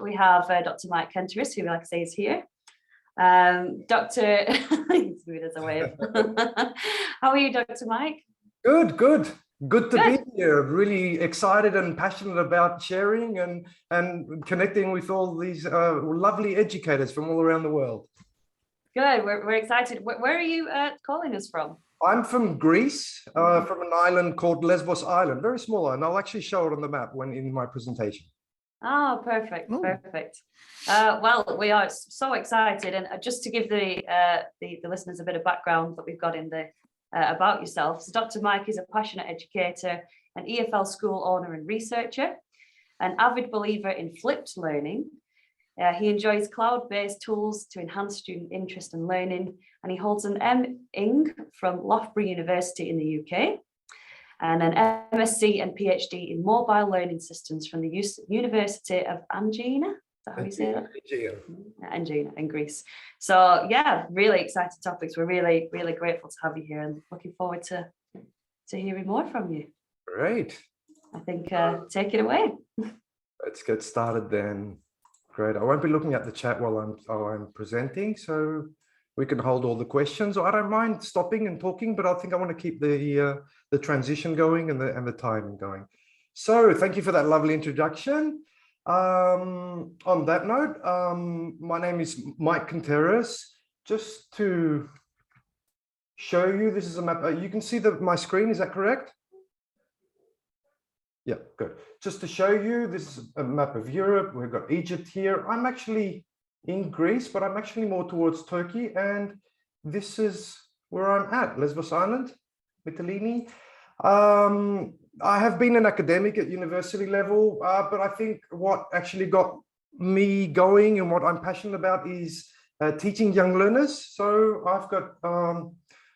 we have Dr. Mike Kenteris, who, like I say, is here. Dr. He's moving us away. How are you, Dr. Mike? Good to be here. Really excited and passionate about sharing and connecting with all these lovely educators from all around the world. Good. We're excited. Where are you calling us from? I'm from Greece, from an island called Lesbos Island, very small island. I'll actually show it on the map when in my presentation. Oh, perfect. Perfect. Well, we are so excited, and just to give the listeners a bit of background that we've got in the about yourself. So Dr. Mike is a passionate educator, an EFL school owner and researcher, an avid believer in flipped learning. He enjoys cloud-based tools to enhance student interest and learning, and he holds an M.Ing from Loughborough University in the UK, and an MSc and PhD in mobile learning systems from the University of Angina. Is that how you say that? Angina in Greece. So yeah, really exciting topics. We're really grateful to have you here and looking forward to hearing more from you. Great. I think take it away. Let's get started then. Great. I won't be looking at the chat while I'm presenting, so we can hold all the questions. I don't mind stopping and talking, but I think I want to keep the transition going and the timing going. So thank you for that lovely introduction. On that note, my name is Mike Kenteris. Just to show you, this is a map. You can see my screen, is that correct? Yeah, good. Just to show you, this is a map of Europe. We've got Egypt here. I'm actually in Greece, but I'm actually more towards Turkey. And this is where I'm at, Lesbos Island, Mytilene. I have been an academic at university level, but I think what actually got me going and what I'm passionate about is teaching young learners. So I've got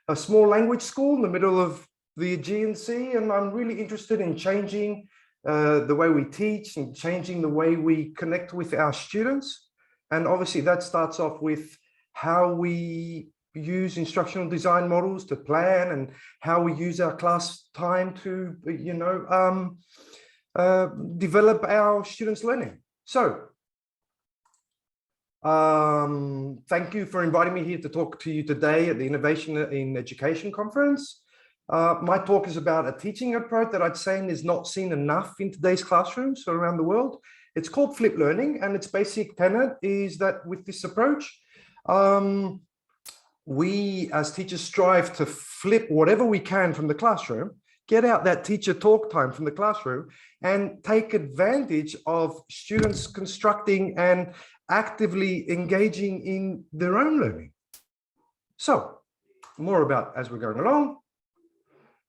a small language school in the middle of the Aegean Sea, and I'm really interested in changing the way we teach and changing the way we connect with our students. And obviously that starts off with how we use instructional design models to plan and how we use our class time to, develop our students' learning. So thank you for inviting me here to talk to you today at the Innovation in Education conference. My talk is about a teaching approach that I'd say is not seen enough in today's classrooms around the world. It's called flipped learning, and its basic tenet is that with this approach, we as teachers strive to flip whatever we can from the classroom, get out that teacher talk time from the classroom, and take advantage of students constructing and actively engaging in their own learning. So, more about as we're going along.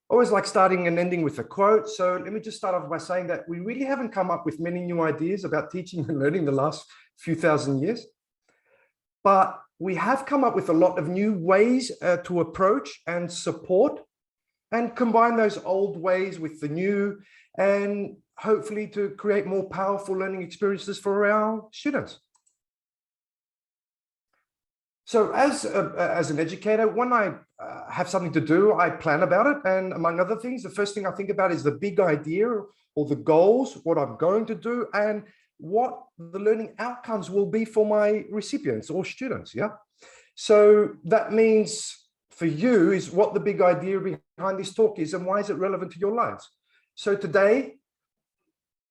Always like starting and ending with a quote. So let me just start off by saying that we really haven't come up with many new ideas about teaching and learning the last few thousand years, but we have come up with a lot of new ways to approach and support and combine those old ways with the new, and hopefully to create more powerful learning experiences for our students. So as an educator, when I have something to do, I plan about it. And among other things, the first thing I think about is the big idea or the goals, what I'm going to do, and what the learning outcomes will be for my recipients or students. Yeah. So that means for you is what the big idea behind this talk is and why is it relevant to your lives. So today,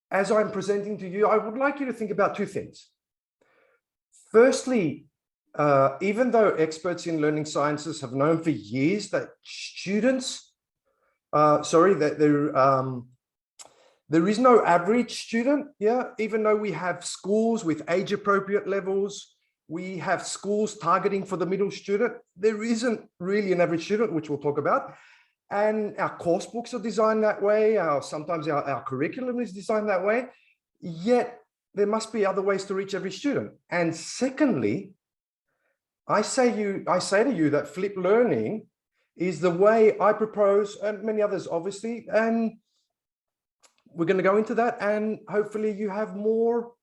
as I'm presenting to you, I would like you to think about two things. Firstly, even though experts in learning sciences have known for years that students, there is no average student, yeah, even though we have schools with age-appropriate levels, we have schools targeting for the middle student, there isn't really an average student, which we'll talk about. And our course books are designed that way, sometimes our curriculum is designed that way, yet there must be other ways to reach every student. And secondly, I say to you that flipped learning is the way I propose, and many others obviously, and we're going to go into that, and hopefully you have more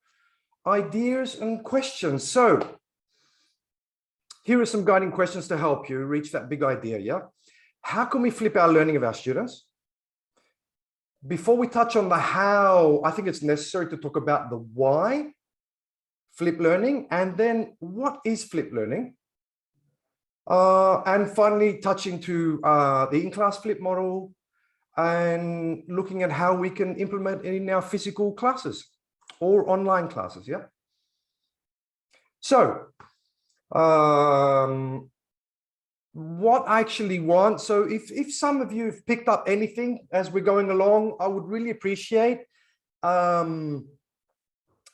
ideas and questions. So here are some guiding questions to help you reach that big idea. Yeah, how can we flip our learning of our students? Before we touch on the how, I think it's necessary to talk about the why. flip learning, and then what is flip learning? And finally, touching to the in-class flip model and looking at how we can implement it in our physical classes or online classes, yeah? So, what I actually want, so if some of you have picked up anything as we're going along, I would really appreciate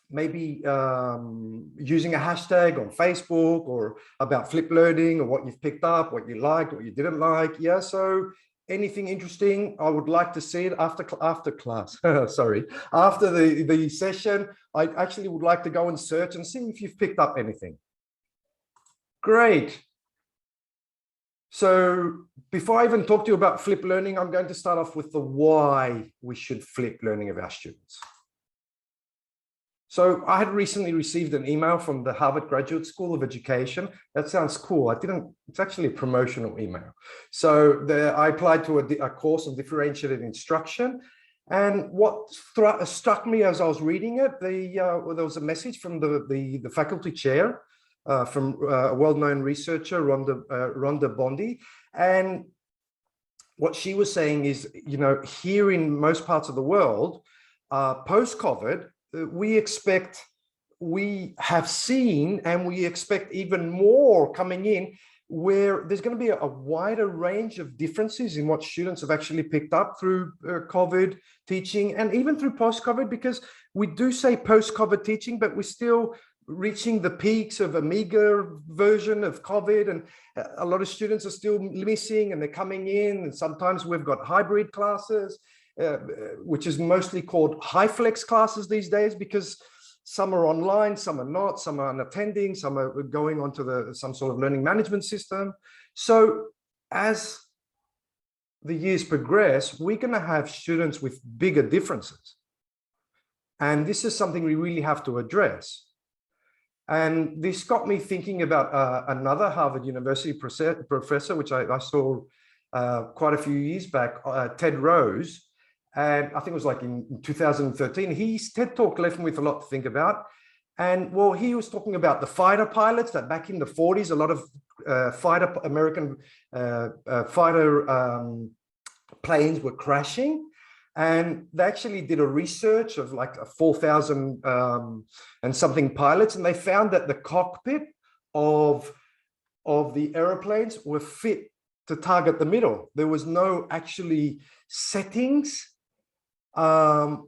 maybe using a hashtag on Facebook or about flip learning, or what you've picked up, what you liked, what you didn't like. Yeah, so anything interesting, I would like to see it after class. Sorry, after the session, I actually would like to go and search and see if you've picked up anything. Great. So before I even talk to you about flip learning, I'm going to start off with the why we should flip learning of our students. So I had recently received an email from the Harvard Graduate School of Education. That sounds cool. It's actually a promotional email. So I applied to a course on differentiated instruction. And what struck me as I was reading it, there was a message from the faculty chair, from a well-known researcher, Rhonda Bondi. And what she was saying is, you know, here in most parts of the world, post-COVID, we have seen, and we expect even more coming in, where there's going to be a wider range of differences in what students have actually picked up through COVID teaching, and even through post-COVID, because we do say post-COVID teaching, but we're still reaching the peaks of a meager version of COVID, and a lot of students are still missing, and they're coming in, and sometimes we've got hybrid classes, which is mostly called high flex classes these days, because some are online, some are not, some are unattending, some are going onto some sort of learning management system. So as the years progress, we're going to have students with bigger differences. And this is something we really have to address. And this got me thinking about another Harvard University professor, which I saw quite a few years back, Ted Rose. And I think it was like in 2013, his TED Talk left me with a lot to think about. And well, he was talking about the fighter pilots, that back in the 40s, a lot of American fighter planes were crashing. And they actually did a research of like 4,000 and something pilots. And they found that the cockpit of the airplanes were fit to target the middle. There was no actually settings. And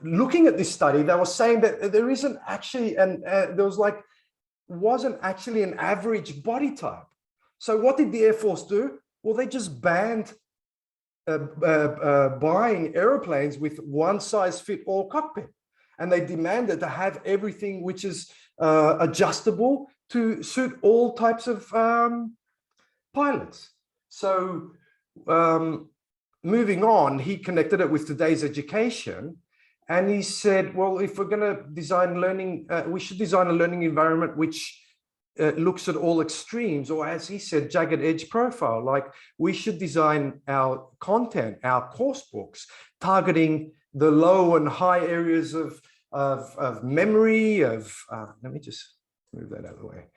looking at this study, they were saying that there isn't actually, wasn't actually an average body type. So what did the Air Force do? Well, they just banned buying airplanes with one size fit all cockpit. And they demanded to have everything which is adjustable to suit all types of pilots. So moving on, he connected it with today's education, and he said, well, if we're going to design learning, we should design a learning environment which looks at all extremes, or as he said, jagged edge profile. Like, we should design our content, our course books, targeting the low and high areas of memory, let me just move that out of the way.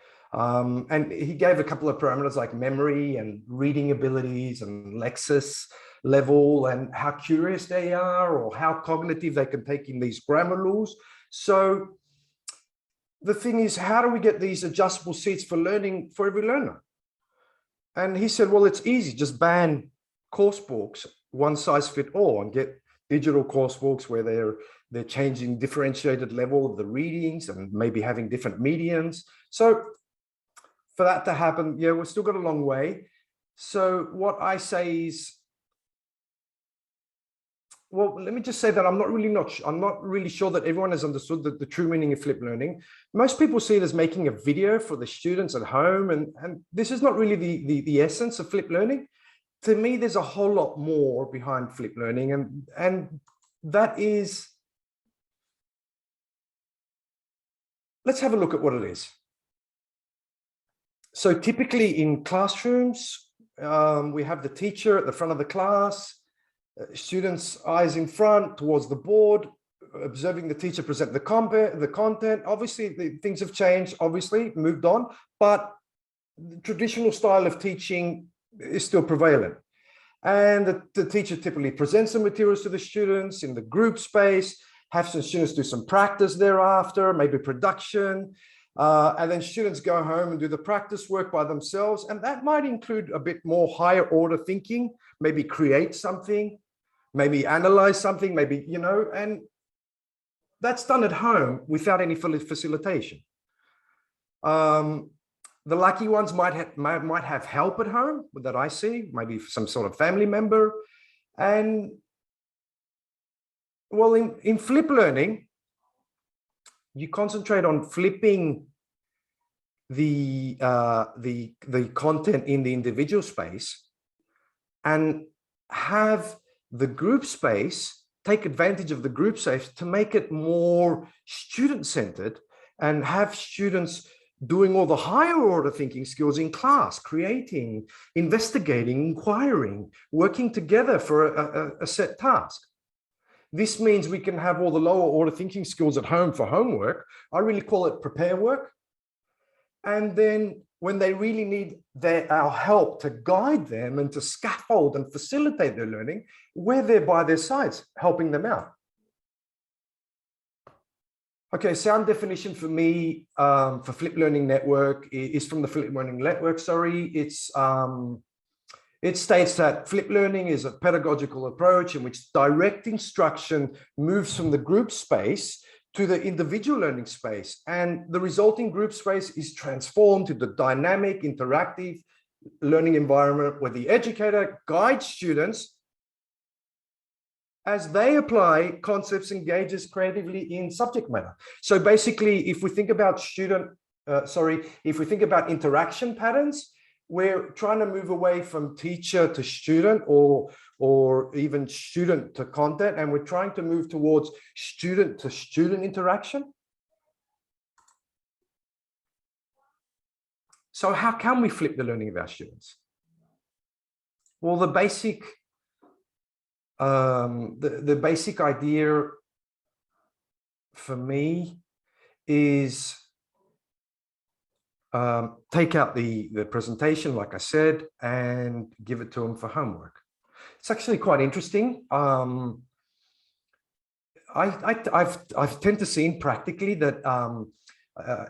And he gave a couple of parameters like memory and reading abilities and Lexis level, and how curious they are, or how cognitive they can take in these grammar rules. So the thing is, how do we get these adjustable seats for learning for every learner? And he said, well, it's easy. Just ban course books, one size fit all, and get digital course books where they're changing differentiated level of the readings and maybe having different medians. So for that to happen, yeah, we've still got a long way. So what I say is, well, let me just say that I'm not really sure that everyone has understood the true meaning of flip learning. Most people see it as making a video for the students at home, and this is not really the essence of flip learning. To me, there's a whole lot more behind flip learning, and that is, let's have a look at what it is. So typically in classrooms, we have the teacher at the front of the class, students' eyes in front towards the board, observing the teacher present the content. Obviously, things have changed, obviously, moved on, but the traditional style of teaching is still prevalent. And the teacher typically presents the materials to the students in the group space, have some students do some practice thereafter, maybe production, and then students go home and do the practice work by themselves. And that might include a bit more higher order thinking, maybe create something, maybe analyze something, maybe, you know, and that's done at home without any facilitation. The lucky ones might have help at home that I see, maybe some sort of family member. And well, in flip learning, you concentrate on flipping the content in the individual space and have the group space take advantage of the group space to make it more student-centered and have students doing all the higher order thinking skills in class, creating, investigating, inquiring, working together for a set task. This means we can have all the lower order thinking skills at home for homework. I really call it prepare work. And then when they really need our help to guide them and to scaffold and facilitate their learning, we're there by their sides, helping them out. Okay, sound definition for me for Flip Learning Network is from the Flip Learning Network, sorry. It states that Flip Learning is a pedagogical approach in which direct instruction moves from the group space to the individual learning space. And the resulting group space is transformed to the dynamic, interactive learning environment where the educator guides students as they apply concepts, engages creatively in subject matter. So basically, if we think about if we think about interaction patterns, we're trying to move away from teacher to student or even student to content, and we're trying to move towards student to student interaction. So how can we flip the learning of our students? Well, the basic idea for me is take out the presentation, like I said, and give it to them for homework. It's actually quite interesting. I've tend to see practically that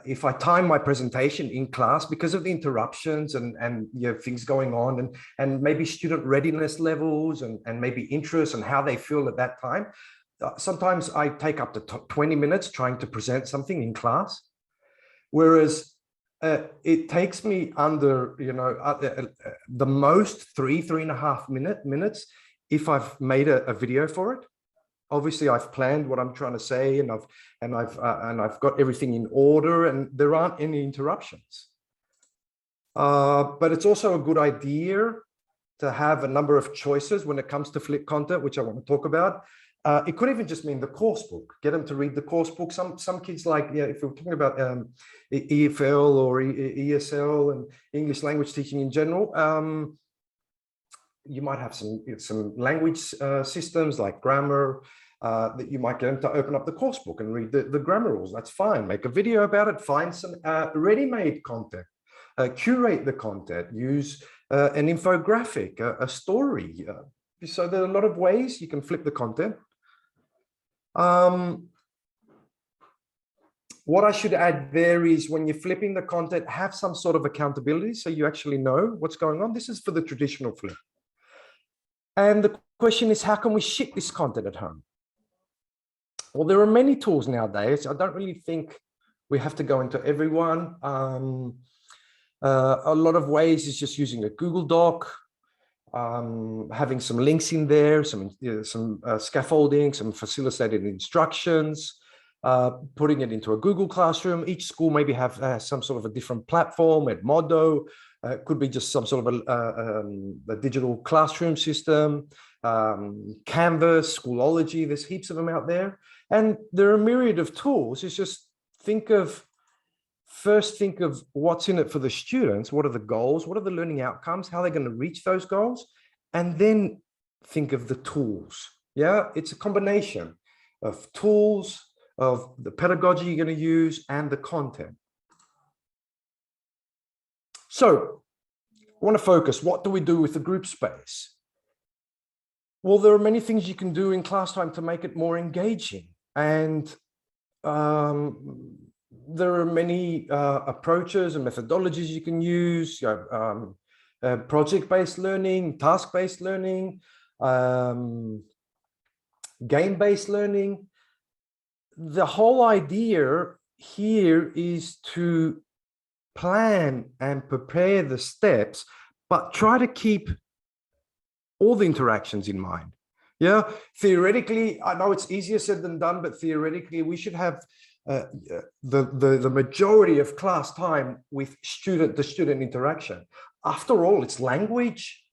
if I time my presentation in class, because of the interruptions and you know, things going on and maybe student readiness levels and maybe interest and how they feel at that time, sometimes I take up to 20 minutes trying to present something in class, whereas it takes me under, you know, the most 3.5 minutes if I've made a video for it. Obviously, I've planned what I'm trying to say, and I've got everything in order, and there aren't any interruptions. But it's also a good idea to have a number of choices when it comes to flip content, which I want to talk about. It could even just mean the course book. Get them to read the course book. Some kids like, yeah, if we're talking about EFL or ESL and English language teaching in general, you might have some language systems like grammar that you might get them to open up the course book and read the grammar rules. That's fine. Make a video about it. Find some ready-made content. Curate the content. Use an infographic, a story. So there are a lot of ways you can flip the content. What I should add there is when you're flipping the content, have some sort of accountability so you actually know what's going on. This is for the traditional flip. And the question is, how can we ship this content at home? Well, there are many tools nowadays. I don't really think we have to go into every one. A lot of ways is just using a Google Doc, having some links in there, some scaffolding, some facilitated instructions, putting it into a Google Classroom. Each school maybe have some sort of a different platform, Edmodo. Could be just some sort of a digital classroom system, Canvas, Schoolology. There's heaps of them out there. And there are a myriad of tools. It's just first think of what's in it for the students. What are the goals? What are the learning outcomes? How are they going to reach those goals? And then think of the tools. Yeah, it's a combination. of tools, of the pedagogy you're going to use, and the content. So I want to focus. What do we do with the group space? Well, there are many things you can do in class time to make it more engaging. And there are many approaches and methodologies you can use, project-based learning, task-based learning, game-based learning. The whole idea here is to plan and prepare the steps, but try to keep all the interactions in mind. Yeah, theoretically, I know it's easier said than done, but theoretically, we should have the majority of class time with student interaction. After all, it's language,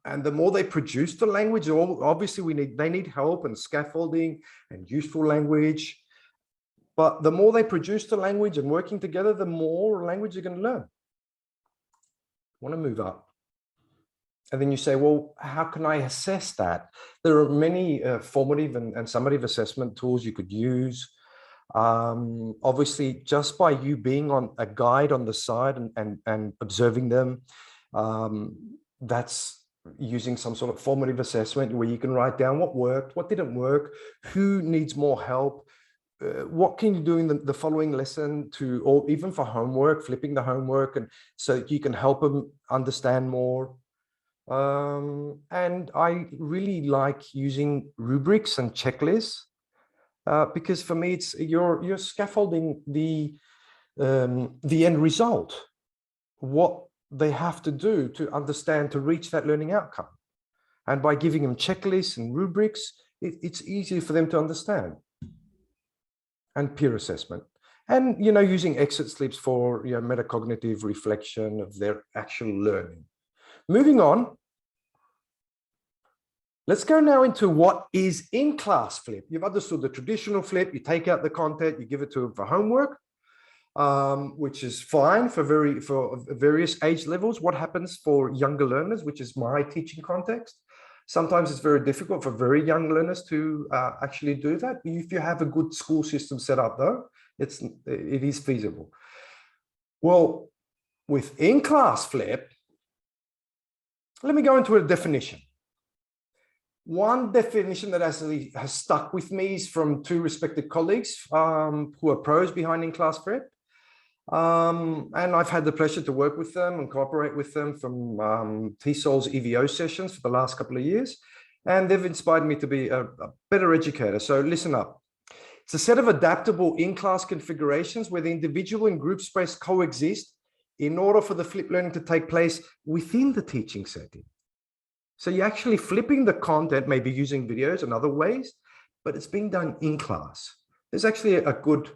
and the more they produce the language, obviously they need help and scaffolding and useful language. But the more they produce the language and working together, the more language you're going to learn. Want to move up. And then you say, well, how can I assess that? There are many formative and summative assessment tools you could use. Obviously, just by you being on a guide on the side and observing them, that's using some sort of formative assessment where you can write down what worked, what didn't work, who needs more help, what can you do in the following lesson to, or even for homework, flipping the homework, and so that you can help them understand more. And I really like using rubrics and checklists because for me, it's you're scaffolding the end result, what they have to do to understand to reach that learning outcome. And by giving them checklists and rubrics, it's easier for them to understand. And peer assessment, and using exit slips for metacognitive reflection of their actual learning. Moving on, let's go now into what is in-class flip. You've understood the traditional flip. You take out the content, you give it to them for homework, which is fine for various age levels. What happens for younger learners, which is my teaching context? Sometimes it's very difficult for very young learners to actually do that. If you have a good school system set up, though, it is feasible. Well, with in-class flip, let me go into a definition. One definition that actually has stuck with me is from two respected colleagues who are pros behind in-class flip. And I've had the pleasure to work with them and cooperate with them from TESOL's EVO sessions for the last couple of years. And they've inspired me to be a better educator. So listen up. It's a set of adaptable in-class configurations where the individual and group space coexist in order for the flip learning to take place within the teaching setting. So you're actually flipping the content, maybe using videos and other ways, but it's being done in class. There's actually a good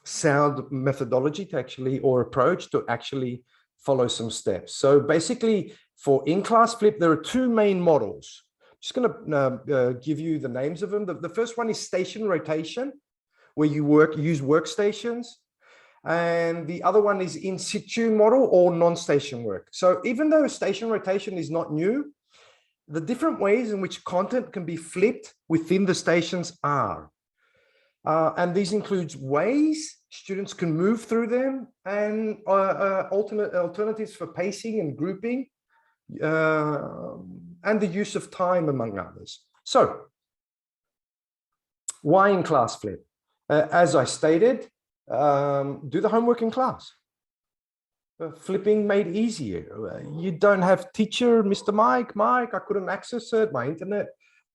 sound methodology to actually, or approach to actually follow some steps. So basically for in-class flip, there are two main models. I'm just going to give you the names of them. The first one is station rotation, where you use workstations. And the other one is in situ model or non-station work. So even though station rotation is not new, the different ways in which content can be flipped within the stations are. And these include ways students can move through them and alternatives for pacing and grouping and the use of time, among others. So why in-class flip? As I stated, do the homework in class. Flipping made easier. You don't have teacher, Mr. Mike, I couldn't access it. My internet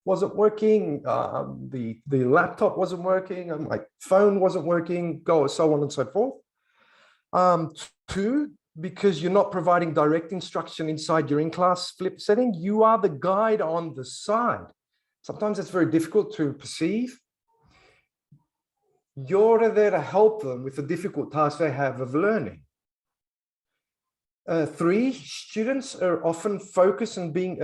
wasn't working. The laptop wasn't working. My phone wasn't working, so on and so forth. Two, because you're not providing direct instruction inside your in-class flip setting, you are the guide on the side. Sometimes it's very difficult to perceive. You're there to help them with the difficult task they have of learning. Three, students are often focused on being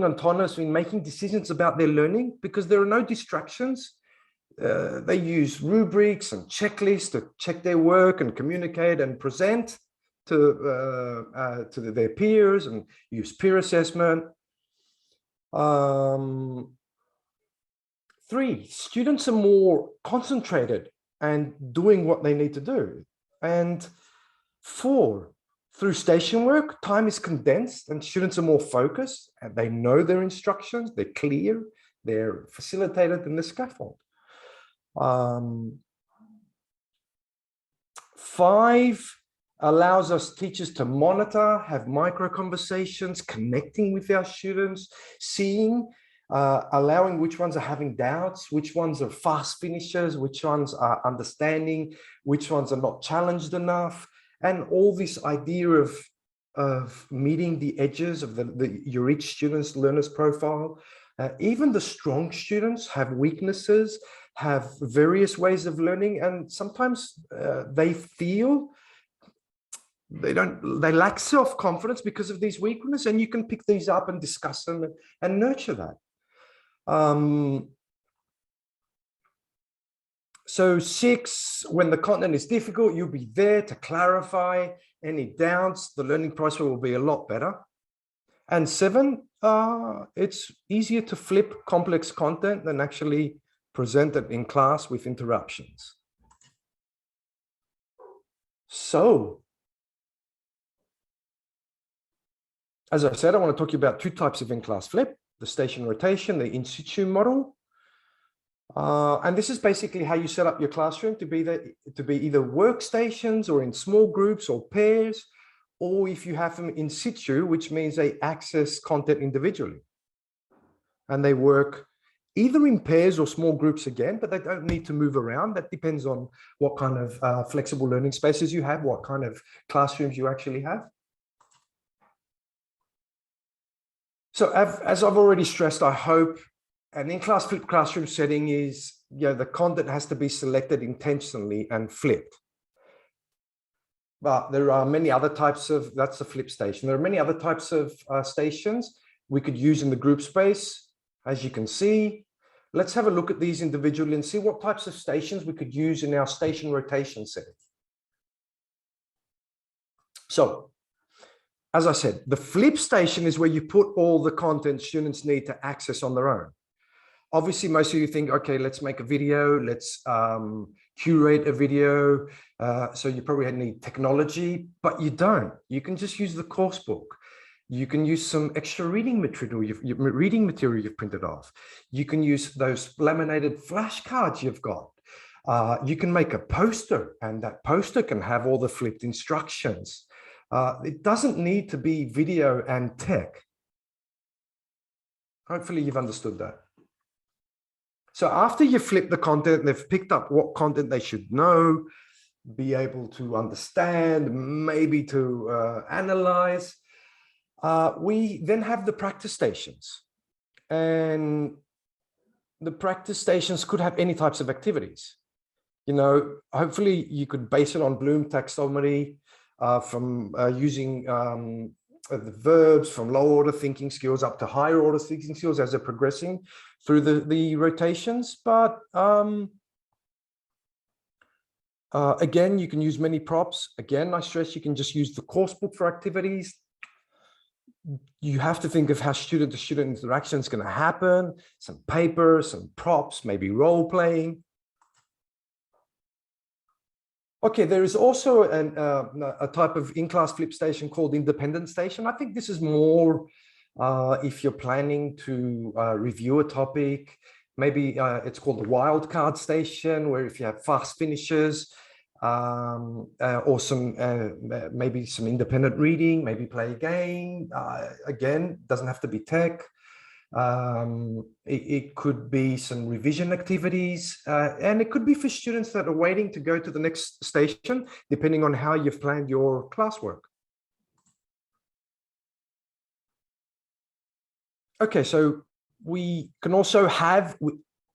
autonomous in making decisions about their learning because there are no distractions. They use rubrics and checklists to check their work and communicate and present to their peers and use peer assessment. 3, students are more concentrated and doing what they need to do. And 4, through station work, time is condensed and students are more focused and they know their instructions, they're clear, they're facilitated in the scaffold. 5 allows us teachers to monitor, have micro conversations, connecting with our students, seeing, allowing which ones are having doubts, which ones are fast finishers, which ones are understanding, which ones are not challenged enough, and all this idea of meeting the edges of your each student's learner's profile. Even the strong students have weaknesses, have various ways of learning, and sometimes they feel they lack self-confidence because of these weaknesses, and you can pick these up and discuss them and nurture that. So 6, when the content is difficult, you'll be there to clarify any doubts. The learning process will be a lot better. And 7, it's easier to flip complex content than actually present it in class with interruptions. So, as I said, I want to talk to you about 2 types of InClass Flip, the station rotation, the in situ model. And this is basically how you set up your classroom to be either workstations or in small groups or pairs, or if you have them in situ, which means they access content individually. And they work either in pairs or small groups again, but they don't need to move around. That depends on what kind of flexible learning spaces you have, what kind of classrooms you actually have. So as I've already stressed, I hope an in-class flipped classroom setting is, the content has to be selected intentionally and flipped. But there are many other types of, that's a flip station. There are many other types of stations we could use in the group space. As you can see, let's have a look at these individually and see what types of stations we could use in our station rotation setting. So, as I said, the flip station is where you put all the content students need to access on their own. Obviously, most of you think, okay, let's make a video, let's curate a video. So you probably need technology, but you don't. You can just use the course book. You can use some extra reading material you've printed off. You can use those laminated flashcards you've got. You can make a poster, and that poster can have all the flipped instructions. It doesn't need to be video and tech. Hopefully you've understood that. So after you flip the content, they've picked up what content they should know, be able to understand, maybe to analyze. We then have the practice stations. And the practice stations could have any types of activities. Hopefully you could base it on Bloom taxonomy, from using the verbs from low order thinking skills up to higher order thinking skills as they're progressing through the rotations. But again, you can use many props. Again, I stress you can just use the course book for activities. You have to think of how student-to-student interaction is going to happen, some paper, some props, maybe role playing. Okay, there is also a type of in-class flip station called independent station. I think this is more if you're planning to review a topic. Maybe it's called the wildcard station, where if you have fast finishers or some maybe some independent reading, maybe play a game. Again, doesn't have to be tech. It could be some revision activities, and it could be for students that are waiting to go to the next station, depending on how you've planned your classwork. Okay, so we can also have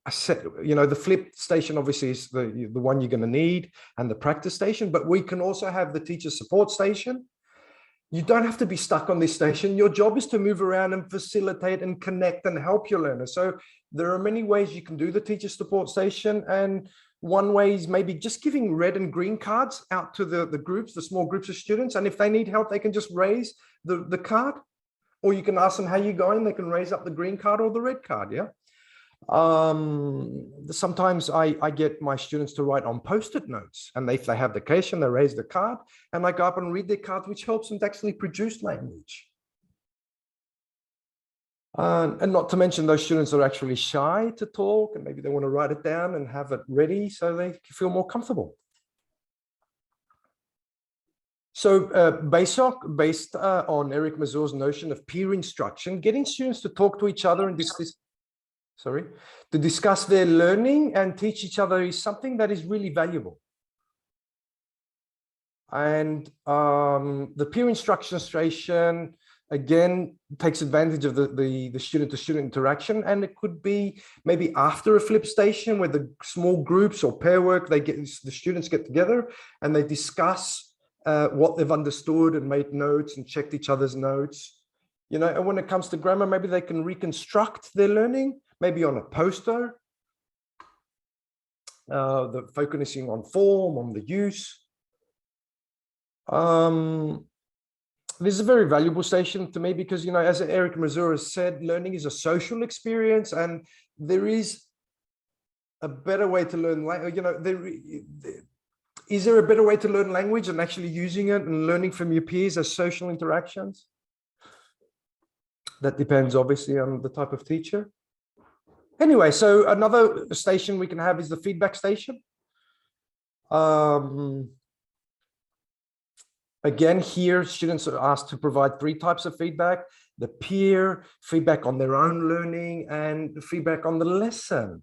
a set, the flip station obviously is the one you're going to need, and the practice station, but we can also have the teacher support station. You don't have to be stuck on this station. Your job is to move around and facilitate and connect and help your learners. So there are many ways you can do the teacher support station. And one way is maybe just giving red and green cards out to the groups, the small groups of students. And if they need help, they can just raise the card, or you can ask them how you're going. They can raise up the green card or the red card. Yeah. Sometimes I get my students to write on post-it notes, and if they have the occasion, they raise the card, and I go up and read their cards, which helps them to actually produce language. And not to mention those students are actually shy to talk, and maybe they want to write it down and have it ready so they feel more comfortable. So based on Eric Mazur's notion of peer instruction, getting students to talk to each other and to discuss their learning and teach each other is something that is really valuable. And the peer instruction station, again, takes advantage of the student-to-student interaction, and it could be maybe after a flip station where the small groups or pair work, the students get together and they discuss what they've understood and made notes and checked each other's notes. You know, and when it comes to grammar, maybe they can reconstruct their learning, maybe on a poster, focusing on form, on the use. This is a very valuable station to me because, you know, as Eric Mazur has said, learning is a social experience, and there is a better way to learn. You know, is there a better way to learn language than actually using it and learning from your peers as social interactions? That depends, obviously, on the type of teacher. Anyway, so another station we can have is the feedback station. Again, here, students are asked to provide 3 types of feedback: the peer, feedback on their own learning, and feedback on the lesson.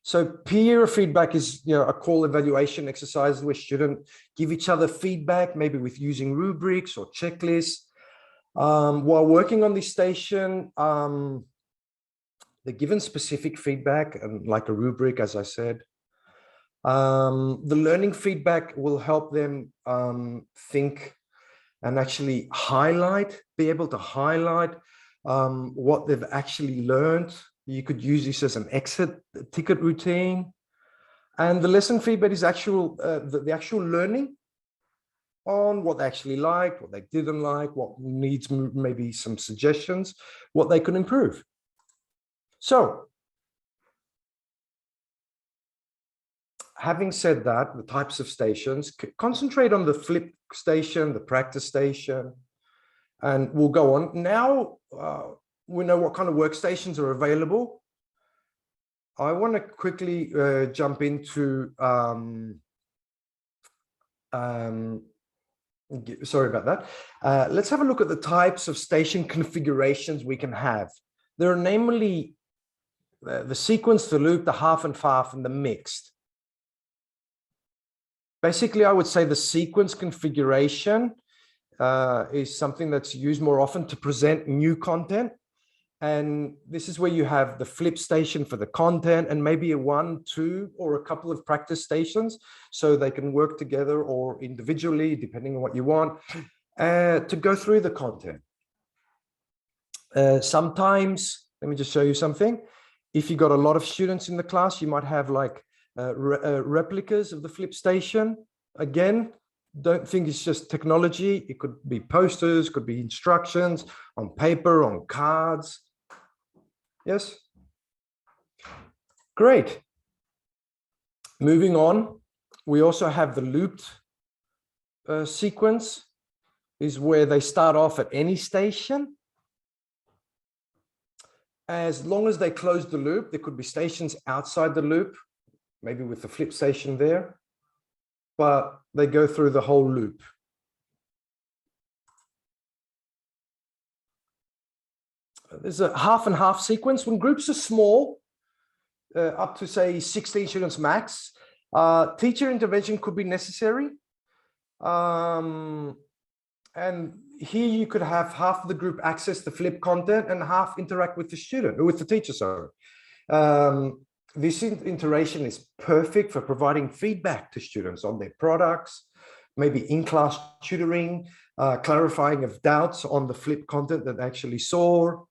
So peer feedback is, you know, a core evaluation exercise where students give each other feedback, maybe with using rubrics or checklists. While working on this station, they're given specific feedback, and like a rubric, as I said. The learning feedback will help them think and actually be able to highlight what they've actually learned. You could use this as an exit ticket routine. And the lesson feedback is the actual learning on what they actually liked, what they didn't like, what needs maybe some suggestions, what they can improve. So, having said that, the types of stations, concentrate on the flip station, the practice station, and we'll go on. Now, we know what kind of workstations are available. I want to quickly jump into, sorry about that. Let's have a look at the types of station configurations we can have. There are namely the sequence, the loop, the half and half, and the mixed. Basically, I would say the sequence configuration is something that's used more often to present new content. And this is where you have the flip station for the content and maybe a 1, 2, or a couple of practice stations so they can work together or individually, depending on what you want, to go through the content. Sometimes, let me just show you something. If you've got a lot of students in the class, you might have like replicas of the flip station. Again, don't think it's just technology. It could be posters, could be instructions on paper, on cards. Yes? Great. Moving on, we also have the looped sequence, is where they start off at any station. As long as they close the loop, there could be stations outside the loop, maybe with the flip station there, but they go through the whole loop. There's a half and half sequence. When groups are small, up to say 16 students max, teacher intervention could be necessary. And here you could have half of the group access the flip content and half interact with the student, or with the teacher, sorry. This interaction is perfect for providing feedback to students on their products, maybe in-class tutoring, clarifying of doubts on the flip content that they actually saw.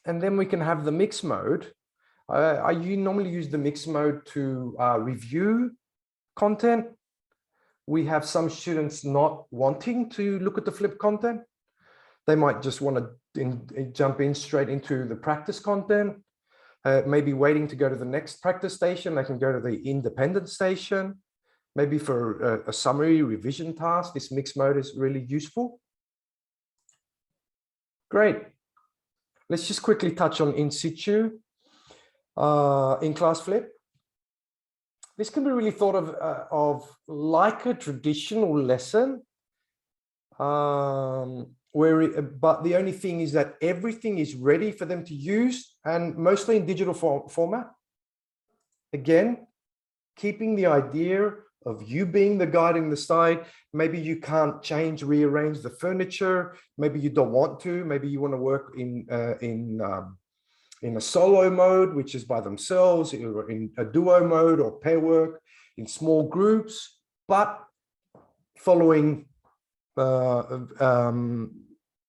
And then we can have the mix mode. I normally use the mix mode to review content. We have some students not wanting to look at the flip content. They might just want to jump in straight into the practice content. Maybe waiting to go to the next practice station, they can go to the independent station. Maybe for a summary revision task, this mixed mode is really useful. Great. Let's just quickly touch on in situ, InClass Flip. This can be really thought of like a traditional lesson, but the only thing is that everything is ready for them to use, and mostly in digital format. Again, keeping the idea of you being the guide in the side. Maybe you can't rearrange the furniture. Maybe you don't want to. Maybe you want to work in a solo mode, which is by themselves, or in a duo mode or pair work in small groups, but following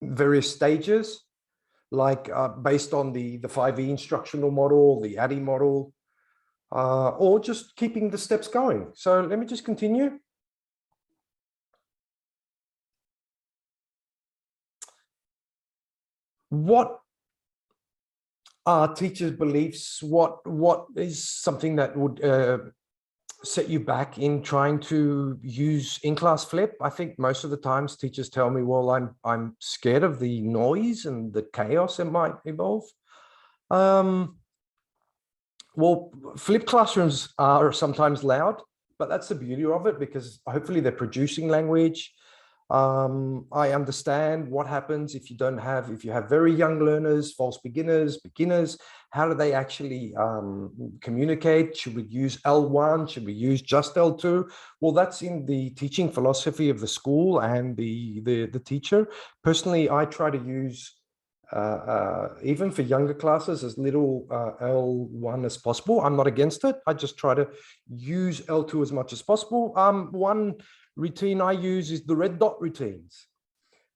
various stages, like based on the 5E instructional model, the ADDIE model, or just keeping the steps going. So let me just continue. What are teachers' beliefs? What is something that would set you back in trying to use InClass Flip? I think most of the times teachers tell me, well, I'm scared of the noise and the chaos it might involve. Well, flipped classrooms are sometimes loud, but that's the beauty of it, because hopefully they're producing language. I understand what happens if you have very young learners, false beginners, how do they actually communicate? Should we use L1? Should we use just L2? Well, that's in the teaching philosophy of the school and the teacher. Personally, I try to use, even for younger classes, as little L1 as possible. I'm not against it. I just try to use L2 as much as possible. One routine I use is the red dot routines,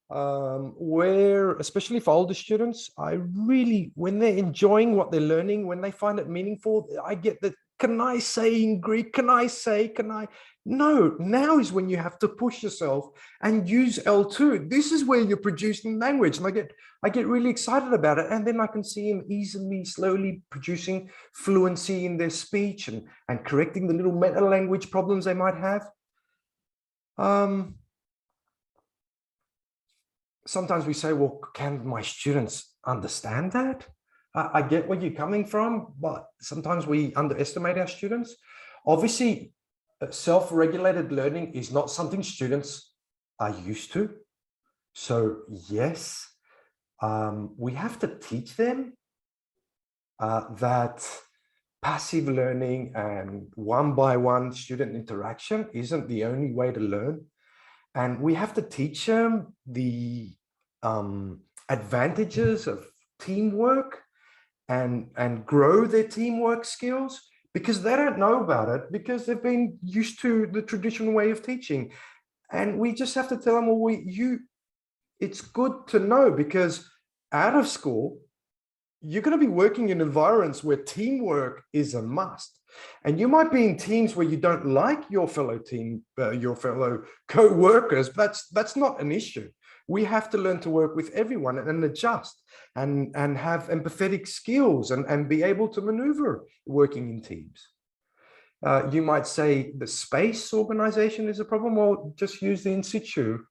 where, especially for older students, when they're enjoying what they're learning, when they find it meaningful, I get the, can I say in Greek? Can I? No, now is when you have to push yourself and use L2. This is where you're producing language. And I get really excited about it. And then I can see them easily, slowly producing fluency in their speech and correcting the little meta language problems they might have. Sometimes we say, well, can my students understand that? I get where you're coming from, but sometimes we underestimate our students. Obviously, self-regulated learning is not something students are used to. So yes, we have to teach them that passive learning and one-by-one student interaction isn't the only way to learn. And we have to teach them the advantages of teamwork and grow their teamwork skills, because they don't know about it, because they've been used to the traditional way of teaching. And we just have to tell them, well, it's good to know, because out of school, you're going to be working in environments where teamwork is a must. And you might be in teams where you don't like your fellow co-workers. That's not an issue. We have to learn to work with everyone and adjust and have empathetic skills and be able to maneuver working in teams. You might say the space organization is a problem. Well, just use the in situ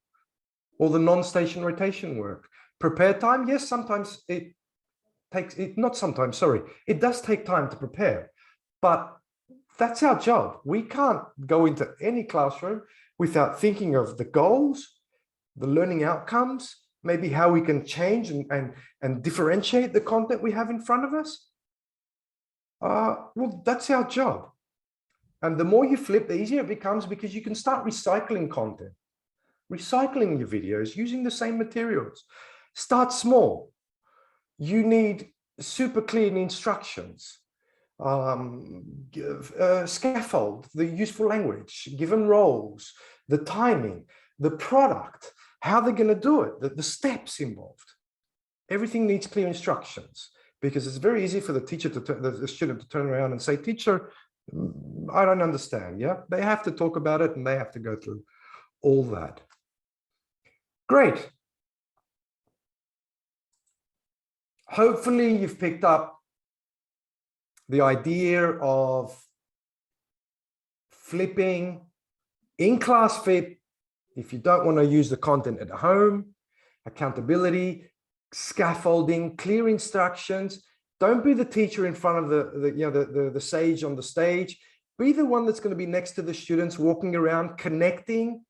or the non-station rotation work. Prepare time, yes, sometimes it does take time to prepare, but that's our job. We can't go into any classroom without thinking of the goals, the learning outcomes, maybe how we can change and differentiate the content we have in front of us. Well, that's our job. And the more you flip, the easier it becomes, because you can start recycling content, recycling your videos, using the same materials. Start small. You need super clean instructions, scaffold the useful language, given roles, the timing, the product, how they're going to do it, the steps involved. Everything needs clear instructions, because it's very easy for the teacher the student to turn around and say, teacher, I don't understand. Yeah, they have to talk about it and they have to go through all that. Great. hopefully you've picked up the idea of flipping in-class flip if you don't want to use the content at home, accountability, scaffolding, clear instructions. Don't be the teacher in front of the sage on the stage. Be the one that's going to be next to the students, walking around, connecting.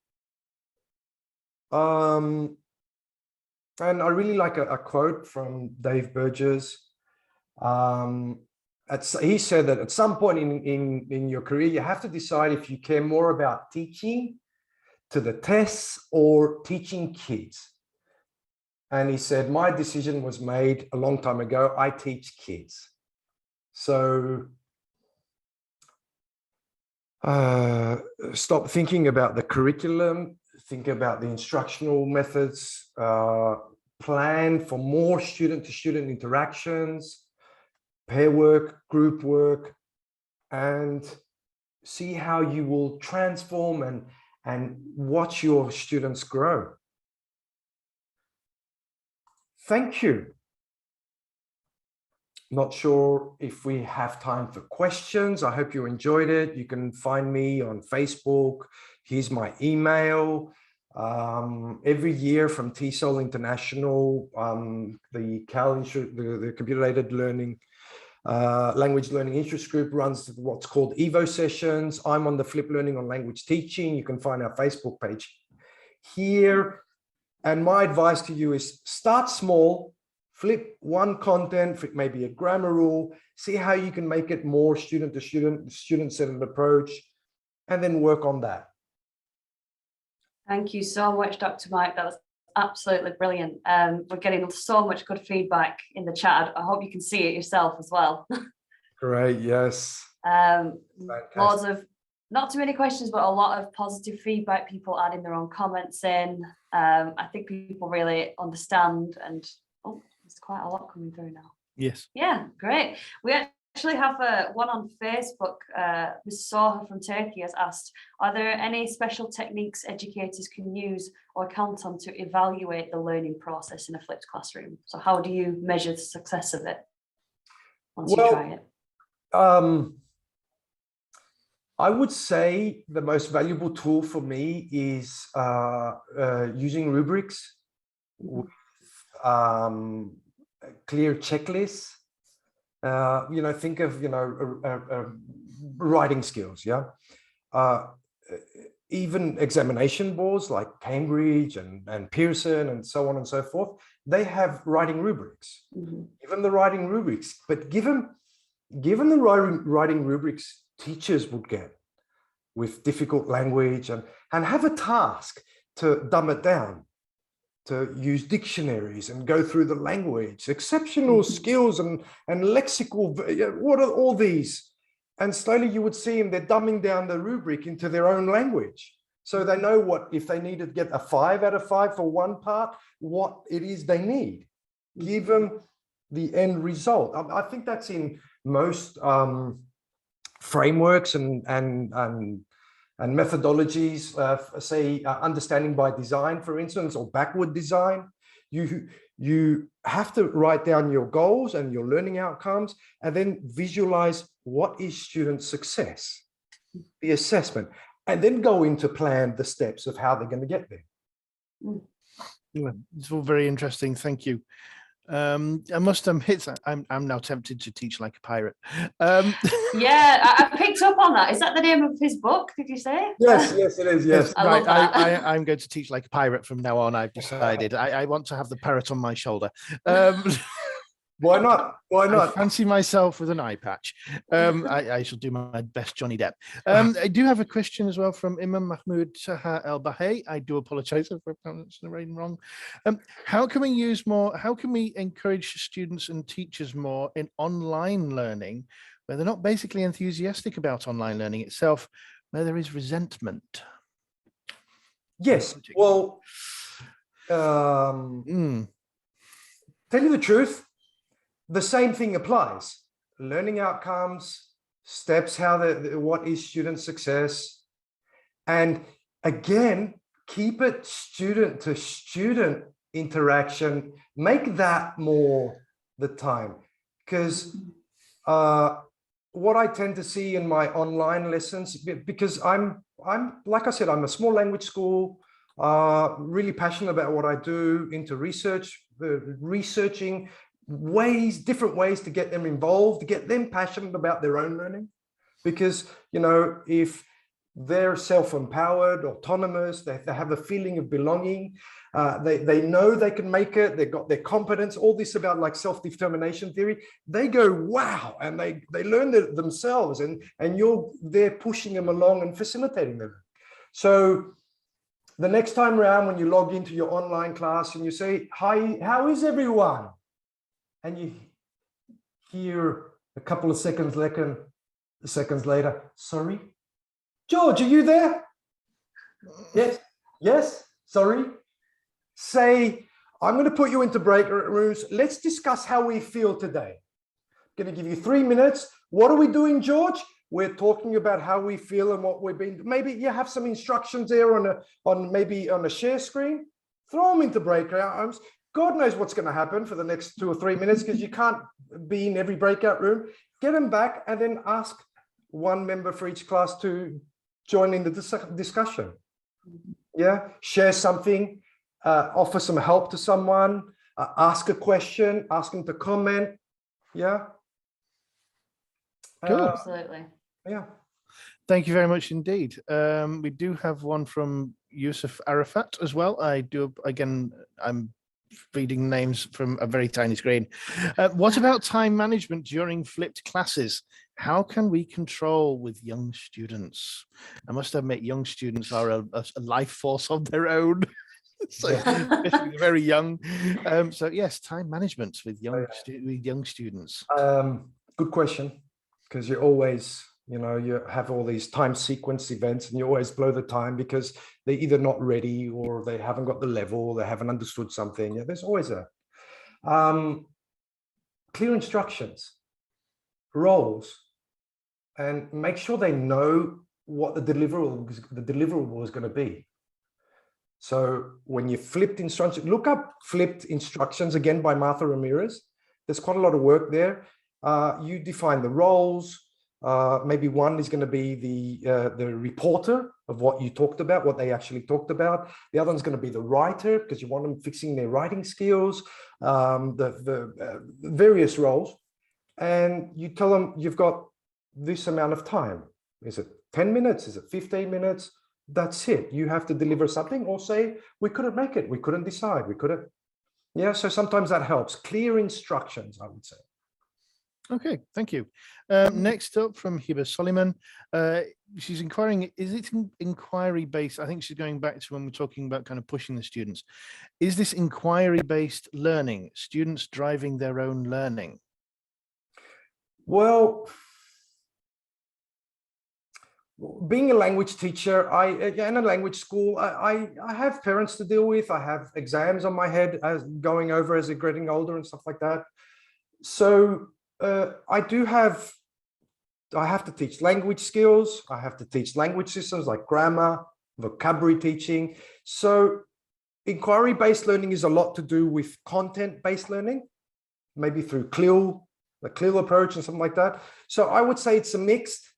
And I really like a quote from Dave Burgess. He said that at some point in your career, you have to decide if you care more about teaching to the tests or teaching kids. And he said, my decision was made a long time ago. I teach kids. So stop thinking about the curriculum, think about the instructional methods, plan for more student-to-student interactions, pair work, group work, and see how you will transform and watch your students grow. Thank you. Not sure if we have time for questions. I hope you enjoyed it. You can find me on Facebook. Here's my email. Every year from TESOL International, the computer-aided learning, language learning interest group runs what's called Evo sessions. I'm on the Flip Learning on Language Teaching. You can find our Facebook page here. And my advice to you is start small, flip one content, maybe a grammar rule, see how you can make it more student-to-student, student-centered approach, and then work on that. Thank you so much, Dr. Mike. That was absolutely brilliant. We're getting so much good feedback in the chat. I hope you can see it yourself as well. Great, yes. Lots of, not too many questions, but a lot of positive feedback, people adding their own comments in. I think people really understand, and oh, there's quite a lot coming through now. Yes. Yeah, great. We actually have one on Facebook. Ms. Soha from Turkey has asked, are there any special techniques educators can use or count on to evaluate the learning process in a flipped classroom? So how do you measure the success of it once you try it? I would say the most valuable tool for me is using rubrics with clear checklists. Think of, writing skills, yeah? Even examination boards like Cambridge and Pearson and so on and so forth, they have writing rubrics. Given the writing rubrics, but given the writing rubrics teachers would get with difficult language and have a task to dumb it down, to use dictionaries and go through the language, exceptional skills and lexical, what are all these? And slowly you would see them, they're dumbing down the rubric into their own language. So they know what, if they need to get a 5 out of 5 for one part, what it is they need, given the end result. I think that's in most frameworks and methodologies, say understanding by design, for instance, or backward design. You have to write down your goals and your learning outcomes, and then visualize what is student success, the assessment, and then go into plan the steps of how they're going to get there. Yeah, it's all very interesting. Thank you. I must admit, I'm now tempted to teach like a pirate. Yeah, I picked up on that. Is that the name of his book? Did you say? Yes, it is. Yes, I love that. I'm going to teach like a pirate from now on. I've decided. I want to have the parrot on my shoulder. Why not? Why not? I fancy myself with an eye patch. I shall do my best Johnny Depp. I do have a question as well from Imam Mahmoud Taha El Bahai. I do apologize if I pronounced the name wrong. How can we use more? How can we encourage students and teachers more in online learning, where they're not basically enthusiastic about online learning itself, where there is resentment? Yes. Well, tell you the truth, the same thing applies. Learning outcomes, steps, what is student success. And again, keep it student to student interaction, make that more the time, because what I tend to see in my online lessons, because I'm like I said, I'm a small language school, really passionate about what I do, into research, researching different ways to get them involved, to get them passionate about their own learning. Because, you know, if they're self-empowered, autonomous, they have a feeling of belonging, they know they can make it, they've got their competence, all this about like self-determination theory, they go, wow, and they learn themselves, and you're there pushing them along and facilitating them. So the next time around, when you log into your online class and you say, hi, how is everyone? And you hear a couple of seconds later, sorry, George, are you there? Yes, sorry. Say, I'm going to put you into break rooms. Let's discuss how we feel today. I'm going to give you 3 minutes. What are we doing, George? We're talking about how we feel and what we've been. Maybe you have some instructions there maybe on a share screen. Throw them into breakout rooms. God knows what's going to happen for the next 2 or 3 minutes, because you can't be in every breakout room. Get them back and then ask one member for each class to join in the discussion. Yeah, share something, offer some help to someone, ask a question, ask them to comment. Yeah. Cool. Absolutely. Yeah. Thank you very much indeed. We do have one from Yusuf Arafat as well. I'm reading names from a very tiny screen. What about time management during flipped classes? How can we control with young students? I must admit, young students are a life force of their own. So especially they're very young. So yes, time management with young students. Good question, because you always, you know, you have all these time sequence events and you always blow the time because they're either not ready or they haven't got the level, they haven't understood something. Yeah, there's always a clear instructions, roles, and make sure they know what the deliverable is going to be. So when you flipped instructions, look up flipped instructions again by Martha Ramirez. There's quite a lot of work there. You define the roles. Maybe one is going to be the reporter of what you talked about, what they actually talked about. The other one's going to be the writer, because you want them fixing their writing skills, the various roles. And you tell them you've got this amount of time. Is it 10 minutes? Is it 15 minutes? That's it. You have to deliver something, or say, we couldn't make it. We couldn't decide. We couldn't. Yeah. So sometimes that helps. Clear instructions, I would say. Okay, thank you. Next up from Hiba Soliman, she's inquiring, is it inquiry-based? I think she's going back to when we're talking about kind of pushing the students. Is this inquiry-based learning, students driving their own learning? Well, being a language teacher, in a language school, I have parents to deal with. I have exams on my head as going over as they're getting older and stuff like that. So I have to teach language skills. I have to teach language systems like grammar, vocabulary teaching. So inquiry-based learning is a lot to do with content-based learning, maybe through the CLIL approach and something like that. So I would say it's a mixed.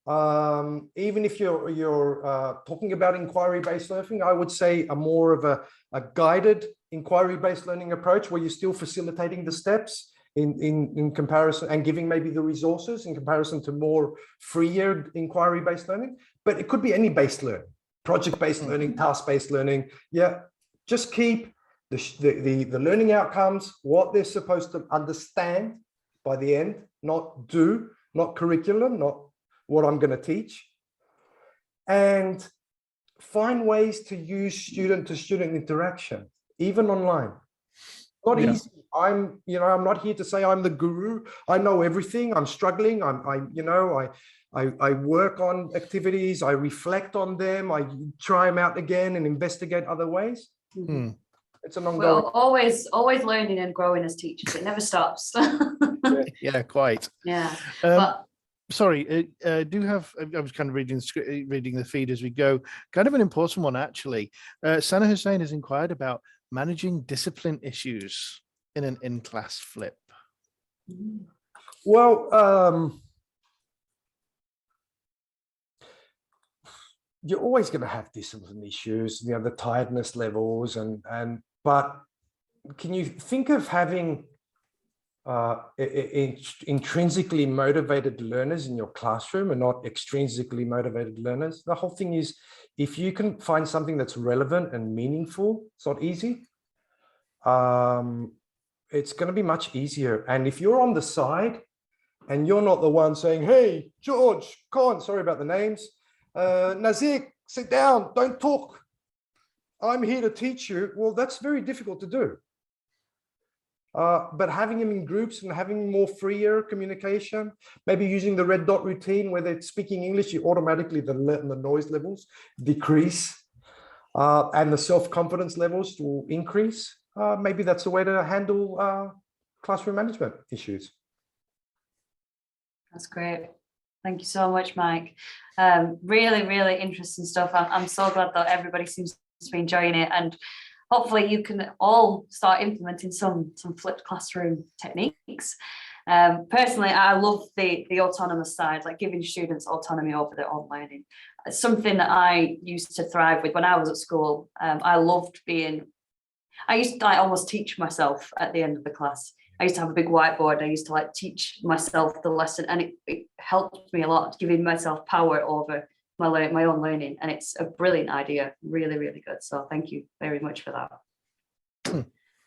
Even if you're talking about inquiry-based learning, I would say a more of a guided inquiry-based learning approach, where you're still facilitating the steps in comparison, and giving maybe the resources in comparison to more freer inquiry-based learning. But it could be any based learning, project-based learning, task-based learning. Yeah, just keep the learning outcomes, what they're supposed to understand by the end, not do, not curriculum, not what I'm going to teach, and find ways to use student-to-student interaction, even online. Not easy. I'm not here to say I'm the guru. I know everything. I'm struggling. I work on activities. I reflect on them. I try them out again and investigate other ways. It's an ongoing. We're always learning and growing as teachers. It never stops. Yeah, quite. Yeah. Sorry, I was kind of reading the feed as we go. Kind of an important one, actually. Sana Hussein has inquired about managing discipline issues. in an in-class flip? Well, you're always going to have discipline issues, the tiredness levels, but can you think of having intrinsically motivated learners in your classroom and not extrinsically motivated learners? The whole thing is, if you can find something that's relevant and meaningful, it's not easy. It's going to be much easier. And if you're on the side and you're not the one saying, hey, George, Con, sorry about the names, Nazik, sit down, don't talk, I'm here to teach you. Well, that's very difficult to do. But having them in groups and having more freer communication, maybe using the red dot routine where they're speaking English, you automatically, the noise levels decrease and the self-confidence levels will increase. Maybe that's a way to handle classroom management issues. That's great. Thank you so much, Mike. Really, really interesting stuff. I'm so glad that everybody seems to be enjoying it, and hopefully you can all start implementing some flipped classroom techniques. Personally, I love the autonomous side, like giving students autonomy over their own learning. It's something that I used to thrive with when I was at school. I used to almost teach myself at the end of the class. I used to have a big whiteboard. I used to teach myself the lesson, and it helped me a lot, giving myself power over my own learning. And it's a brilliant idea, really, really good. So thank you very much for that.